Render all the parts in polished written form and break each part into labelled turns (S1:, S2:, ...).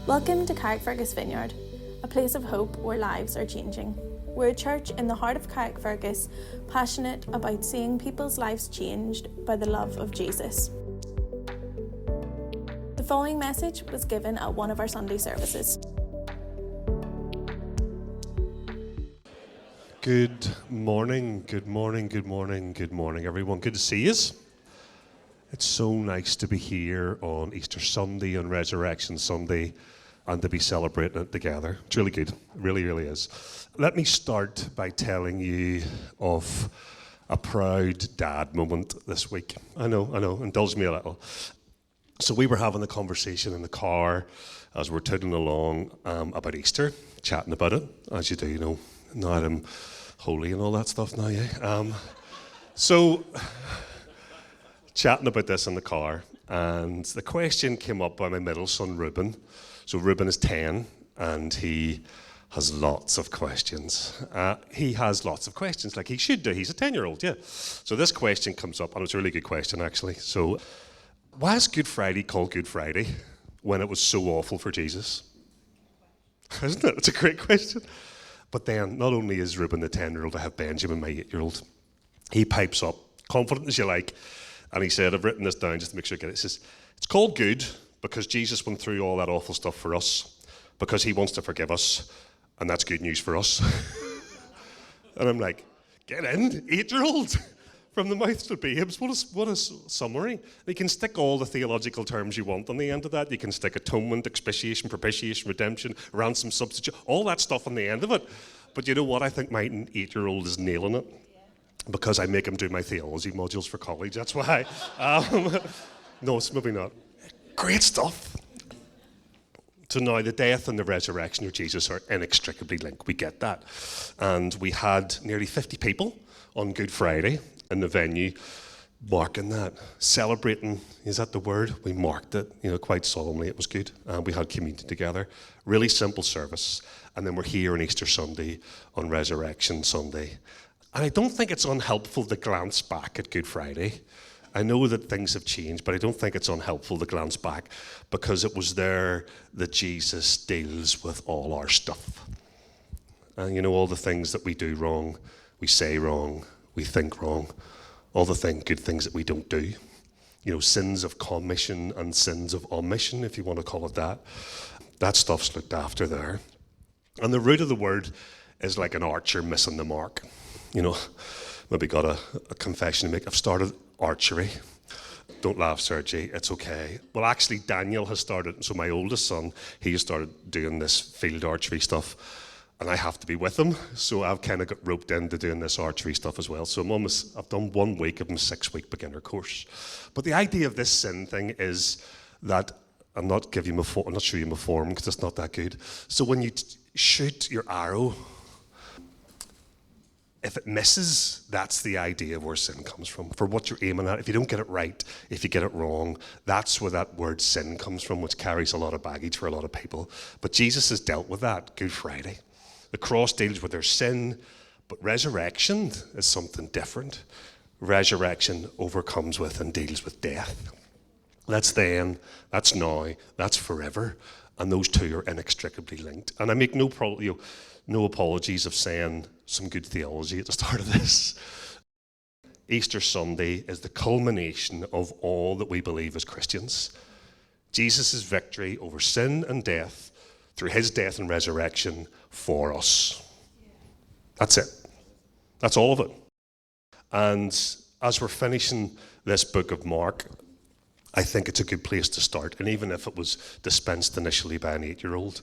S1: Welcome to Carrickfergus Vineyard, a place of hope where lives are changing. We're a church in the heart of Carrickfergus, passionate about seeing people's lives changed by the love of Jesus. The following message was given at one of our Sunday services.
S2: Good morning, everyone. Good to see you. It's so nice to be here on Easter Sunday and Resurrection Sunday and to be celebrating it together. It's really good. It really, really is. Let me start by telling you of a proud dad moment this week. I know, indulge me a little. So we were having a conversation in the car as we're tootling along about Easter, chatting about it, as you do, now that I'm holy and all that stuff now, yeah. So, chatting about this in the car, and the question came up by my middle son, Ruben. So Ruben is 10, and he has lots of questions. He has lots of questions, like he should do. He's a 10-year-old, yeah. So this question comes up, and it's a really good question, actually. So, why is Good Friday called Good Friday when it was so awful for Jesus? Isn't it? It's a great question. But then, not only is Ruben the 10-year-old, I have Benjamin, my 8-year-old. He pipes up, confident as you like, and he said, I've written this down just to make sure I get it. He says, it's called good because Jesus went through all that awful stuff for us, because he wants to forgive us, and that's good news for us. And I'm like, get in, 8-year-old. From the mouth to babes, what a summary. You can stick all the theological terms you want on the end of that. You can stick atonement, expiation, propitiation, redemption, ransom, substitute, all that stuff on the end of it. But you know what? I think my 8-year-old is nailing it because I make him do my theology modules for college. That's why. No, it's maybe not. Great stuff. So now the death and the resurrection of Jesus are inextricably linked. We get that. And we had nearly 50 people on Good Friday in the venue, marking that, celebrating, is that the word? We marked it, quite solemnly. It was good. And we had communion together. Really simple service. And then we're here on Easter Sunday, on Resurrection Sunday. And I don't think it's unhelpful to glance back at Good Friday. I know that things have changed, but I don't think it's unhelpful to glance back because it was there that Jesus deals with all our stuff. And all the things that we do wrong, we say wrong, we think wrong, all the good things that we don't do. Sins of commission and sins of omission, if you want to call it that. That stuff's looked after there. And the root of the word is like an archer missing the mark. Maybe got a confession to make. I've started archery. Don't laugh, Sergi, it's okay. Well, actually, Daniel has started, so my oldest son, he has started doing this field archery stuff. And I have to be with him, so I've kind of got roped into doing this archery stuff as well. So I've done 1 week of my 6-week beginner course. But the idea of this sin thing is that I'm not showing you my form because it's not that good. So when you shoot your arrow, if it misses, that's the idea of where sin comes from, for what you're aiming at. If you don't get it right, if you get it wrong, that's where that word sin comes from, which carries a lot of baggage for a lot of people. But Jesus has dealt with that Good Friday. The cross deals with their sin, but resurrection is something different. Resurrection overcomes with and deals with death. That's then, that's now, that's forever, and those two are inextricably linked. And I make no apologies of saying some good theology at the start of this. Easter Sunday is the culmination of all that we believe as Christians. Jesus' victory over sin and death through his death and resurrection for us. That's it. That's all of it. And as we're finishing this book of Mark, I think it's a good place to start. And even if it was dispensed initially by an 8-year-old,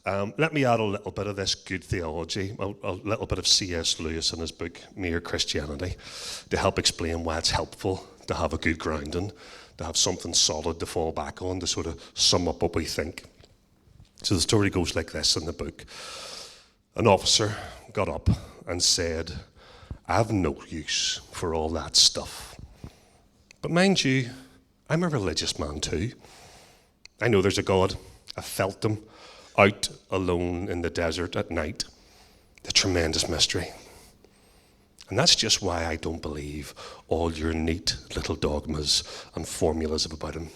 S2: let me add a little bit of this good theology, a little bit of C.S. Lewis in his book, Mere Christianity, to help explain why it's helpful to have a good grounding, to have something solid to fall back on, to sort of sum up what we think. So the story goes like this in the book. An officer got up and said, I have no use for all that stuff. But mind you, I'm a religious man too. I know there's a God. I've felt him out alone in the desert at night. The tremendous mystery. And that's just why I don't believe all your neat little dogmas and formulas about him.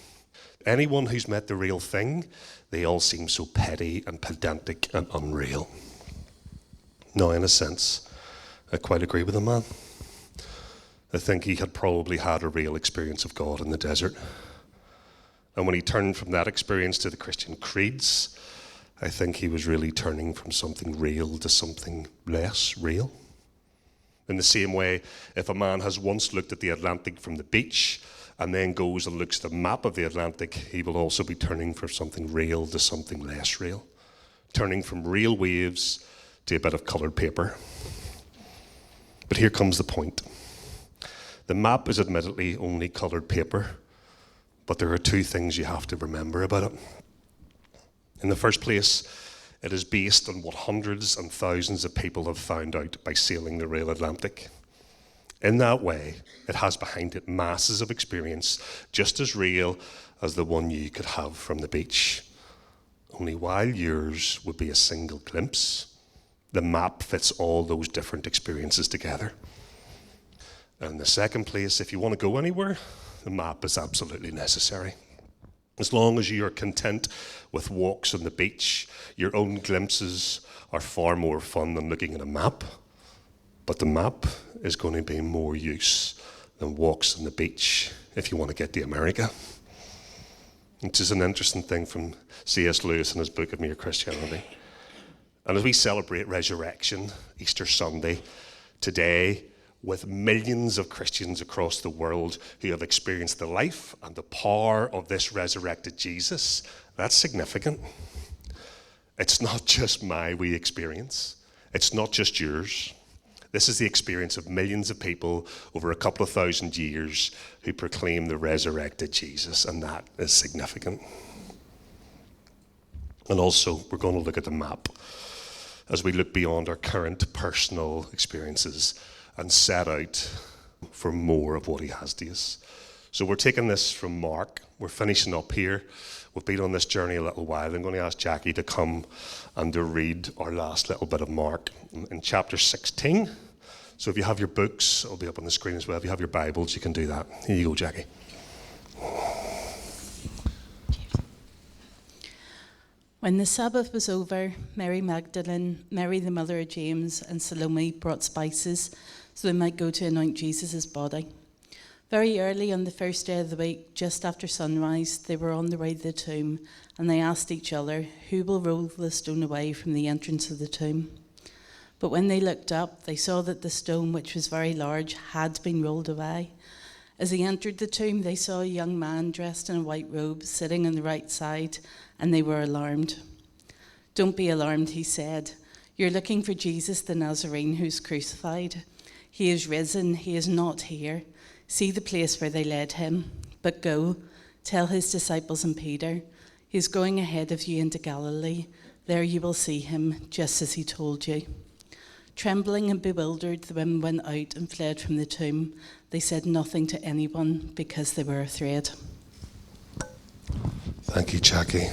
S2: anyone who's met the real thing, they all seem so petty and pedantic and unreal. Now, in a sense, I quite agree with the man. I think he had probably had a real experience of God in the desert. And when he turned from that experience to the Christian creeds, I think he was really turning from something real to something less real. In the same way, if a man has once looked at the Atlantic from the beach and then goes and looks at the map of the Atlantic, he will also be turning from something real to something less real. Turning from real waves to a bit of coloured paper. But here comes the point. The map is admittedly only coloured paper, but there are two things you have to remember about it. In the first place, it is based on what hundreds and thousands of people have found out by sailing the real Atlantic. In that way, it has behind it masses of experience just as real as the one you could have from the beach. Only while yours would be a single glimpse, the map fits all those different experiences together. And in the second place, if you want to go anywhere, the map is absolutely necessary. As long as you are content with walks on the beach, your own glimpses are far more fun than looking at a map. But the map is going to be more use than walks on the beach if you want to get to America. Which is an interesting thing from C.S. Lewis in his book of Mere Christianity. And as we celebrate Resurrection, Easter Sunday, today, with millions of Christians across the world who have experienced the life and the power of this resurrected Jesus, that's significant. It's not just my wee experience. It's not just yours. This is the experience of millions of people over a couple of thousand years who proclaim the resurrected Jesus, and that is significant. And also, we're going to look at the map as we look beyond our current personal experiences and set out for more of what he has to us. So we're taking this from Mark. We're finishing up here. We've been on this journey a little while. I'm going to ask Jackie to come and to read our last little bit of Mark in chapter 16. So if you have your books, it'll be up on the screen as well. If you have your Bibles, you can do that. Here you go, Jackie.
S3: When the Sabbath was over, Mary Magdalene, Mary the mother of James, and Salome brought spices so they might go to anoint Jesus' body. Very early on the first day of the week, just after sunrise, they were on the way to the tomb, and they asked each other, "Who will roll the stone away from the entrance of the tomb?" But when they looked up, they saw that the stone, which was very large, had been rolled away. As they entered the tomb, they saw a young man dressed in a white robe sitting on the right side, and they were alarmed. "Don't be alarmed," he said. "You're looking for Jesus the Nazarene who's crucified. He is risen, he is not here. See the place where they laid him. But go, tell his disciples and Peter, he's going ahead of you into Galilee. There you will see him, just as he told you." Trembling and bewildered, the women went out and fled from the tomb. They said nothing to anyone because they were afraid.
S2: Thank you, Jackie.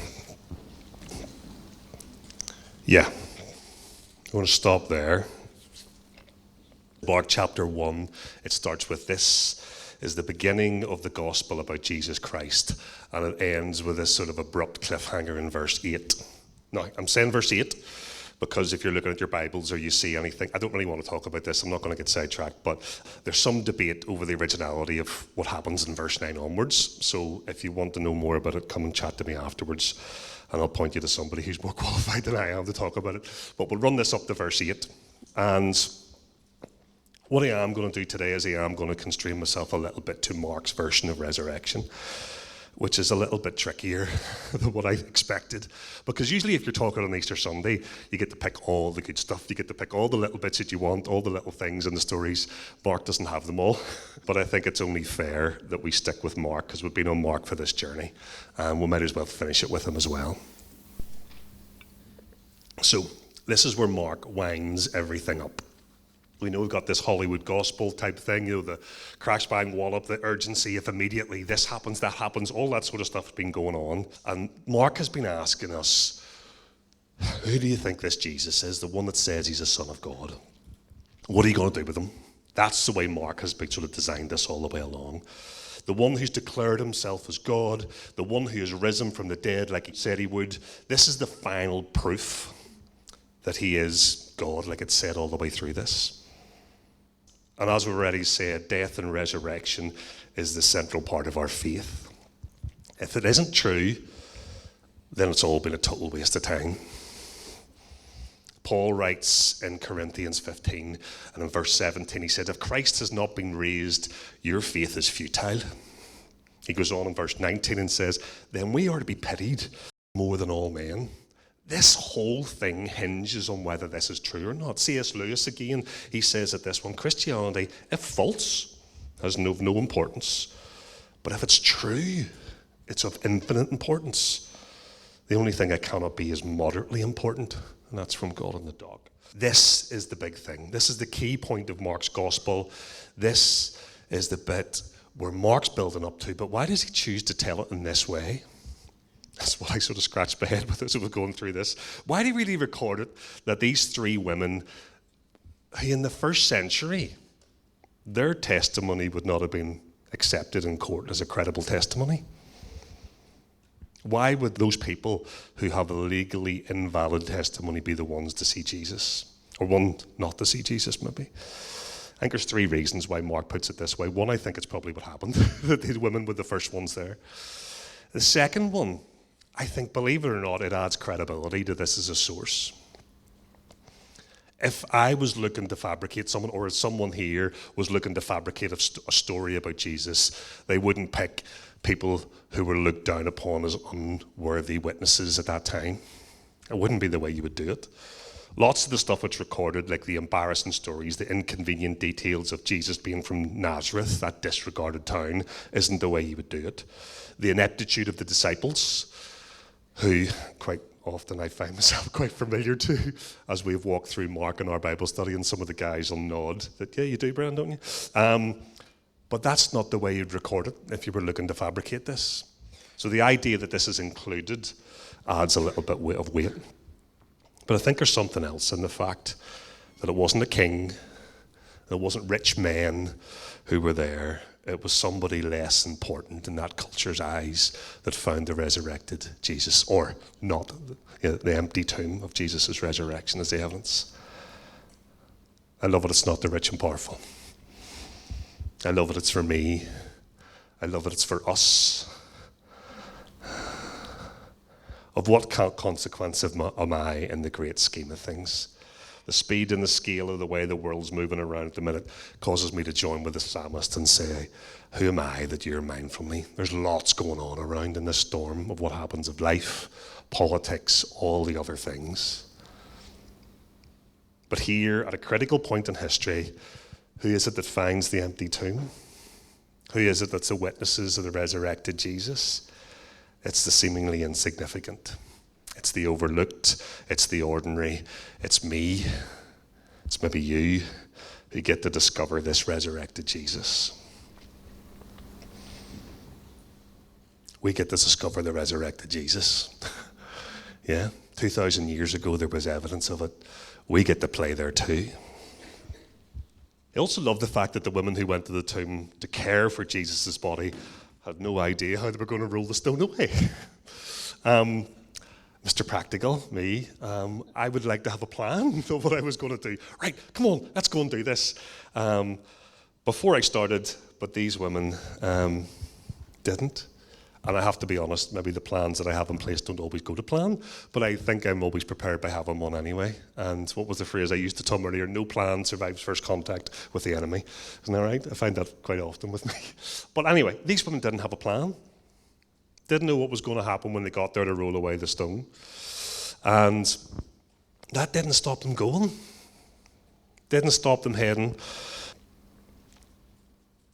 S2: Yeah, I want to stop there. Mark chapter 1, it starts with "This is the beginning of the gospel about Jesus Christ," and it ends with this sort of abrupt cliffhanger in verse 8. Now, I'm saying verse 8 because if you're looking at your Bibles or you see anything, I don't really want to talk about this, I'm not going to get sidetracked, but there's some debate over the originality of what happens in verse 9 onwards. So if you want to know more about it, come and chat to me afterwards, and I'll point you to somebody who's more qualified than I am to talk about it. But we'll run this up to verse 8. And what I am going to do today is I am going to constrain myself a little bit to Mark's version of resurrection, which is a little bit trickier than what I expected. Because usually if you're talking on Easter Sunday, you get to pick all the good stuff. You get to pick all the little bits that you want, all the little things in the stories. Mark doesn't have them all. But I think it's only fair that we stick with Mark because we've been on Mark for this journey. And we might as well finish it with him as well. So this is where Mark winds everything up. We know we've got this Hollywood gospel type thing, the crash, bang, wallop, the urgency, if immediately this happens, that happens, all that sort of stuff has been going on. And Mark has been asking us, who do you think this Jesus is, the one that says he's a son of God? What are you going to do with him? That's the way Mark has been sort of designed this all the way along. the one who's declared himself as God, the one who has risen from the dead like he said he would. This is the final proof that he is God, like it said all the way through this. And as we already said, death and resurrection is the central part of our faith. If it isn't true, then it's all been a total waste of time. Paul writes in Corinthians 15, and in verse 17, he said, if Christ has not been raised, your faith is futile. He goes on in verse 19 and says, then we are to be pitied more than all men. This whole thing hinges on whether this is true or not. C.S. Lewis, again, he says that this one, Christianity, if false, has no importance. But if it's true, it's of infinite importance. The only thing it cannot be is moderately important, and that's from God on the dog. This is the big thing. This is the key point of Mark's gospel. This is the bit where Mark's building up to, but why does he choose to tell it in this way? That's what I sort of scratched my head with as we were going through this. Why did he really record it that these three women, who in the first century, their testimony would not have been accepted in court as a credible testimony? Why would those people who have a legally invalid testimony be the ones to see Jesus? Or one not to see Jesus, maybe? I think there's three reasons why Mark puts it this way. One, I think it's probably what happened, that these women were the first ones there. The second one, I think, believe it or not, it adds credibility to this as a source. If I was looking to fabricate someone, or if someone here was looking to fabricate a story about Jesus, they wouldn't pick people who were looked down upon as unworthy witnesses at that time. It wouldn't be the way you would do it. Lots of the stuff that's recorded, like the embarrassing stories, the inconvenient details of Jesus being from Nazareth, that disregarded town, isn't the way you would do it. The ineptitude of the disciples, who quite often I find myself quite familiar to as we've walked through Mark in our Bible study, and some of the guys will nod that, yeah, you do, Brian, don't you? But that's not the way you'd record it if you were looking to fabricate this. So the idea that this is included adds a little bit of weight. But I think there's something else in the fact that it wasn't a king, it wasn't rich men who were there. It was somebody less important in that culture's eyes that found the resurrected Jesus, or not, the empty tomb of Jesus' resurrection as the evidence. I love it, it's not the rich and powerful. I love it, it's for me. I love it, it's for us. Of what consequence am I in the great scheme of things? The speed and the scale of the way the world's moving around at the minute causes me to join with the psalmist and say, who am I that you're mindful of me? There's lots going on around in this storm of what happens of life, politics, all the other things. But here, at a critical point in history, who is it that finds the empty tomb? Who is it that's the witnesses of the resurrected Jesus? It's the seemingly insignificant. It's the overlooked. It's the ordinary. It's me. It's maybe you who get to discover this resurrected Jesus. We get to discover the resurrected Jesus. Yeah, 2,000 years ago there was evidence of it. We get to play there too. I also love the fact that the women who went to the tomb to care for Jesus' body had no idea how they were going to roll the stone away. Mr. Practical, me, I would like to have a plan of what I was going to do. Right, come on, let's go and do this. Before I started, but these women didn't. And I have to be honest, maybe the plans that I have in place don't always go to plan, but I think I'm always prepared by having one anyway. And what was the phrase I used to Tom earlier? No plan survives first contact with the enemy. Isn't that right? I find that quite often with me. But anyway, these women didn't have a plan. Didn't know what was going to happen when they got there to roll away the stone. And that didn't stop them going. Didn't stop them heading.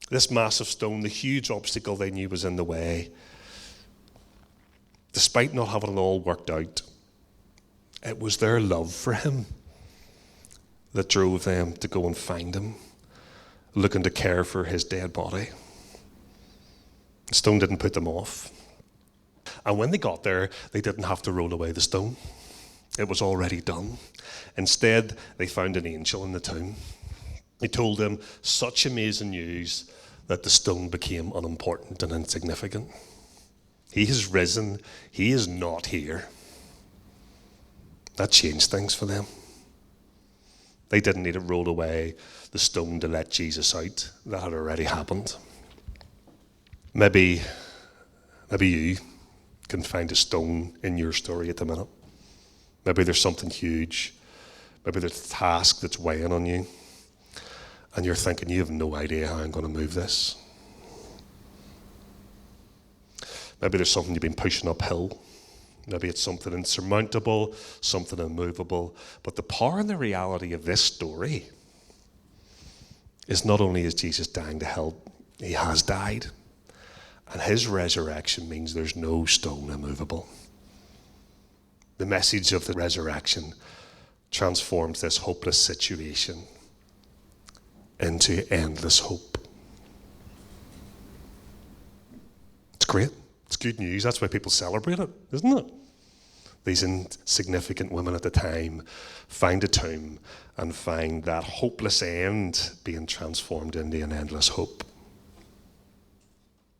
S2: This massive stone, the huge obstacle they knew was in the way, despite not having it all worked out, it was their love for him that drove them to go and find him, looking to care for his dead body. The stone didn't put them off. And when they got there, they didn't have to roll away the stone. It was already done. Instead, they found an angel in the tomb. He told them such amazing news that the stone became unimportant and insignificant. He has risen. He is not here. That changed things for them. They didn't need to roll away the stone to let Jesus out. That had already happened. Maybe you can find a stone in your story at the minute. Maybe there's something huge. Maybe there's a task that's weighing on you. And you're thinking, you have no idea how I'm going to move this. Maybe there's something you've been pushing uphill. Maybe it's something insurmountable, something immovable. But the power and the reality of this story is not only is Jesus dying to help, he has died. And his resurrection means there's no stone immovable. The message of the resurrection transforms this hopeless situation into endless hope. It's great. It's good news. That's why people celebrate it, isn't it? These insignificant women at the time find a tomb and find that hopeless end being transformed into an endless hope.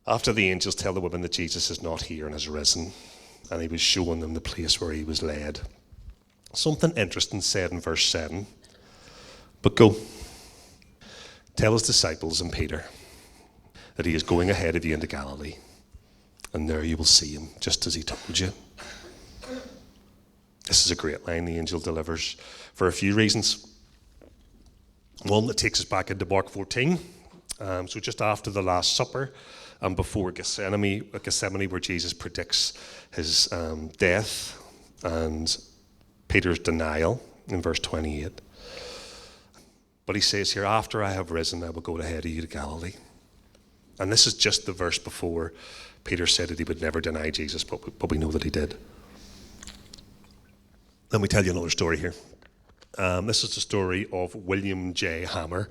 S2: After the angels tell the women that Jesus is not here and has risen, and he was showing them the place where he was led, something interesting said in verse 7. But go, tell his disciples and Peter that he is going ahead of you into Galilee, and there you will see him, just as he told you. This is a great line the angel delivers for a few reasons. One, that takes us back into Mark 14. So just after the Last Supper and before Gethsemane, where Jesus predicts his death and Peter's denial in verse 28. But he says here, after I have risen, I will go ahead of you to Galilee. And this is just the verse before Peter said that he would never deny Jesus, but we know that he did. Let me tell you another story here. This is the story of William J. Hammer.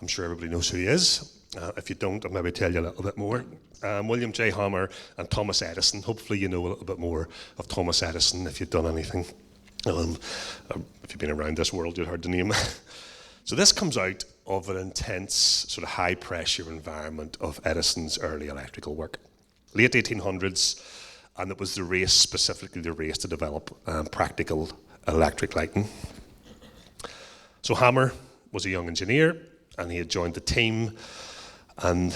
S2: I'm sure everybody knows who he is. If you don't, I'll maybe tell you a little bit more. William J. Hammer and Thomas Edison. Hopefully you know a little bit more of Thomas Edison if you've done anything. If you've been around this world, you've heard the name. So this comes out of an intense, sort of high-pressure environment of Edison's early electrical work. Late 1800s, and it was the race, specifically the race to develop practical electric lighting. So Hammer was a young engineer, and he had joined the team. And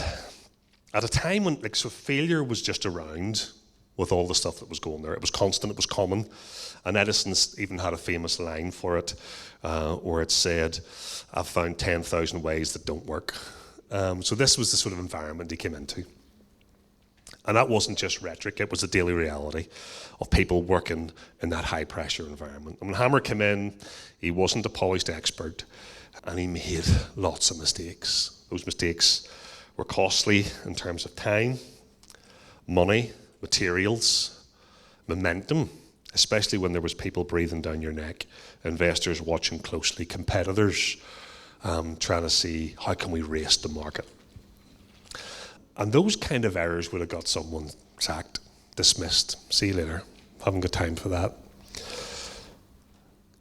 S2: at a time when failure was just around with all the stuff that was going there, it was constant, it was common. And Edison's even had a famous line for it, where it said, "I've found 10,000 ways that don't work." So this was the sort of environment he came into. And that wasn't just rhetoric, it was a daily reality of people working in that high pressure environment. And when Hammer came in, he wasn't a polished expert, and he made lots of mistakes. Those mistakes were costly in terms of time, money, materials, momentum, especially when there was people breathing down your neck, investors watching closely, competitors trying to see how can we race the market. And those kind of errors would have got someone sacked, dismissed. See you later. Haven't got time for that.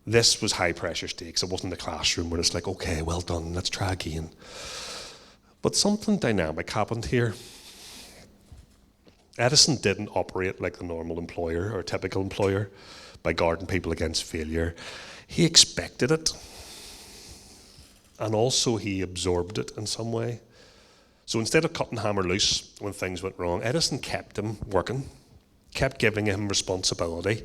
S2: This was high pressure stakes. It wasn't a classroom where it's like, okay, well done, let's try again. But something dynamic happened here. Edison didn't operate like the normal employer or typical employer by guarding people against failure. He expected it. And also he absorbed it in some way. So instead of cutting Hammer loose when things went wrong, Edison kept him working, kept giving him responsibility,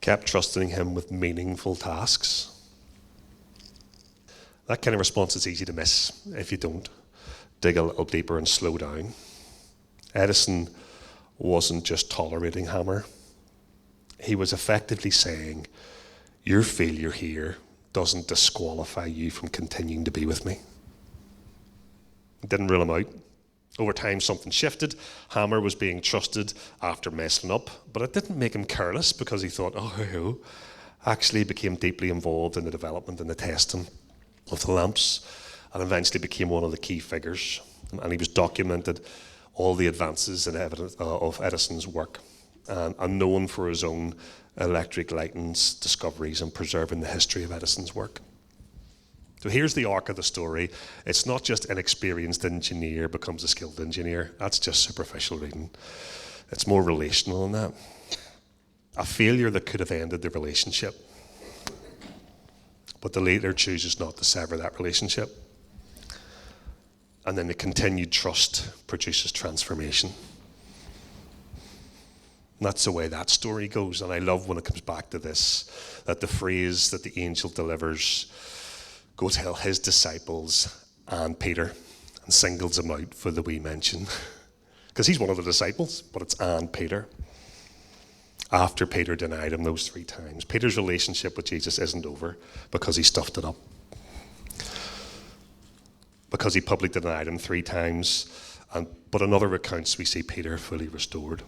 S2: kept trusting him with meaningful tasks. That kind of response is easy to miss if you don't dig a little deeper and slow down. Edison wasn't just tolerating Hammer. He was effectively saying, your failure here doesn't disqualify you from continuing to be with me. Didn't rule him out. Over time, something shifted. Hammer was being trusted after messing up, but it didn't make him careless because he thought, oh, actually became deeply involved in the development and the testing of the lamps, and eventually became one of the key figures. And he was documented all the advances and evidence of Edison's work, and known for his own electric lighting's discoveries and preserving the history of Edison's work. So here's the arc of the story. It's not just an experienced engineer becomes a skilled engineer. That's just superficial reading. It's more relational than that. A failure that could have ended the relationship. But the leader chooses not to sever that relationship. And then the continued trust produces transformation. And that's the way that story goes. And I love when it comes back to this, that the phrase that the angel delivers, go tell his disciples and Peter, and singles him out for the wee mention. Because he's one of the disciples, but it's and Peter. After Peter denied him those 3 times. Peter's relationship with Jesus isn't over because he stuffed it up. Because he publicly denied him 3 times. But in other accounts, we see Peter fully restored.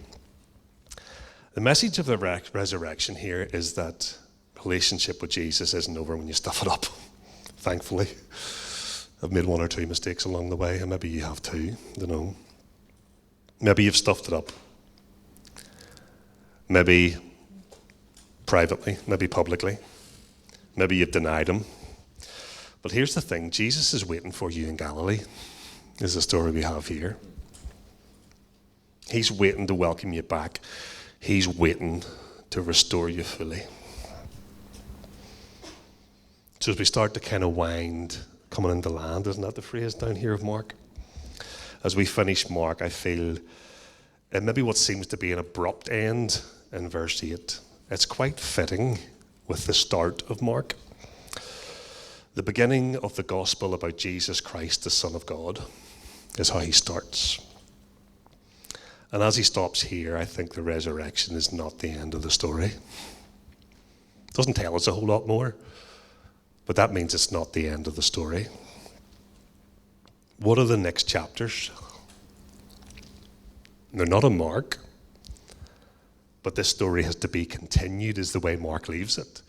S2: The message of the resurrection here is that relationship with Jesus isn't over when you stuff it up. Thankfully. I've made 1 or 2 mistakes along the way, and maybe you have too. I don't know. Maybe you've stuffed it up. Maybe privately, maybe publicly. Maybe you've denied him. But here's the thing, Jesus is waiting for you in Galilee, is the story we have here. He's waiting to welcome you back. He's waiting to restore you fully. So as we start to kind of wind coming into land, isn't that the phrase down here of Mark? As we finish Mark, I feel it maybe what seems to be an abrupt end in verse 8. It's quite fitting with the start of Mark. The beginning of the gospel about Jesus Christ, the Son of God, is how he starts. And as he stops here, I think the resurrection is not the end of the story. It doesn't tell us a whole lot more, but that means it's not the end of the story. What are the next chapters? They're not a Mark, but this story has to be continued is the way Mark leaves it.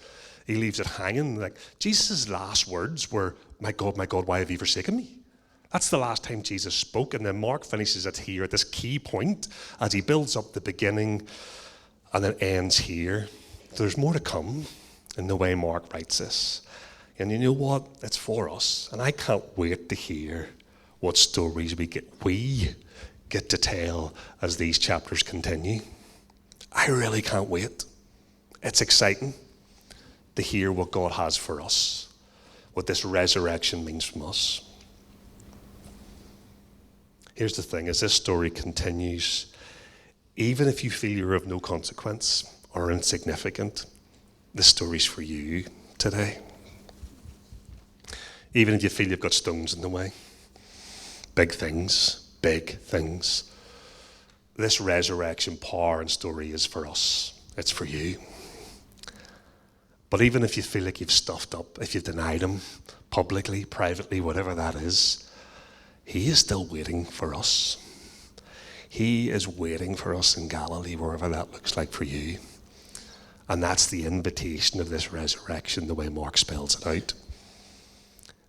S2: He leaves it hanging. Like Jesus' last words were, my God, why have you forsaken me? That's the last time Jesus spoke. And then Mark finishes it here at this key point as he builds up the beginning and then ends here. There's more to come in the way Mark writes this. And you know what? It's for us. And I can't wait to hear what stories we get to tell as these chapters continue. I really can't wait. It's exciting to hear what God has for us, what this resurrection means from us. Here's the thing, as this story continues, even if you feel you're of no consequence or insignificant, this story's for you today. Even if you feel you've got stones in the way, big things, this resurrection power and story is for us. It's for you. But even if you feel like you've stuffed up, if you've denied him publicly, privately, whatever that is, he is still waiting for us. He is waiting for us in Galilee, wherever that looks like for you. And that's the invitation of this resurrection, the way Mark spells it out.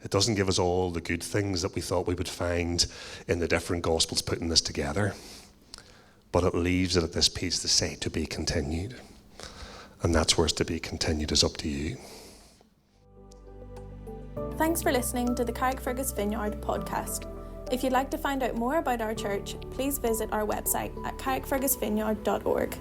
S2: It doesn't give us all the good things that we thought we would find in the different Gospels putting this together, but it leaves it at this piece to say, to be continued. And that's where it's to be continued is up to you.
S1: Thanks for listening to the Carrickfergus Vineyard podcast. If you'd like to find out more about our church, please visit our website at carrickfergusvineyard.org.